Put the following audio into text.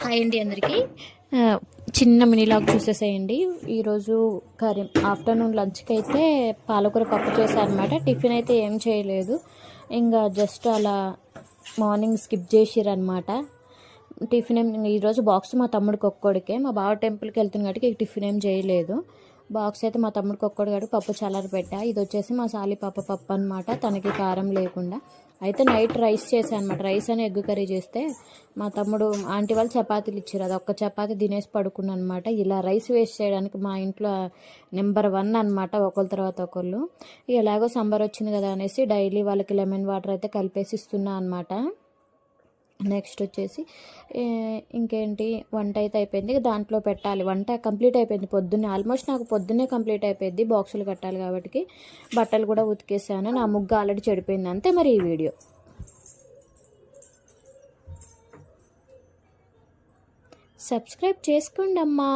Hi అండి అందరికీ. చిన్న మినీ లాగ్ చూసేసేయండి. ఈరోజు కర్రీ ఆఫ్టర్నూన్ లంచ్కి అయితే పాలకూర పప్పు చేశాను అనమాట. టిఫిన్ అయితే ఏం చేయలేదు, ఇంకా జస్ట్ అలా మార్నింగ్ స్కిప్ చేసిరనమాట. టిఫిన్ ఈరోజు బాక్స్ మా తమ్ముడికి ఒక్కడికే, మా బావ టెంపుల్కి వెళ్తున్న కాబట్టి టిఫిన్ ఏం చేయలేదు. బాక్స్ అయితే మా తమ్ముడికి ఒక్కడు కాదు, పప్పు చల్లారి పెట్టా. ఇది వచ్చేసి మా సాలి పాప పప్పు అనమాట, తనకి కారం లేకుండా. అయితే నైట్ రైస్ చేశాను అనమాట. రైస్ అని ఎగ్ కర్రీ చేస్తే మా తమ్ముడు ఆంటీ వాళ్ళు చపాతీలు ఇచ్చారు, అది ఒక్క చపాతీ తినేసి పడుకున్నాను అనమాట. ఇలా రైస్ వేస్ట్ చేయడానికి మా ఇంట్లో నెంబర్ 1 అనమాట, ఒకళ్ళ తర్వాత ఒకళ్ళు. ఎలాగో సంబర్ వచ్చింది కదా అనేసి డైలీ వాళ్ళకి లెమన్ వాటర్ అయితే కలిపేసి ఇస్తున్నా అనమాట. నెక్స్ట్ వచ్చేసి ఇంకేంటి, వంట అయితే అయిపోయింది, దాంట్లో పెట్టాలి. వంట కంప్లీట్ అయిపోయింది పొద్దున్నే, ఆల్మోస్ట్ నాకు పొద్దున్నే కంప్లీట్ అయిపోయింది. బాక్సులు కట్టాలి కాబట్టి బట్టలు కూడా ఉతికేసాను. నా ముగ్గు ఆల్రెడీ చెడిపోయింది అంతే. మరి ఈ వీడియో సబ్స్క్రైబ్ చేసుకోండి అమ్మా.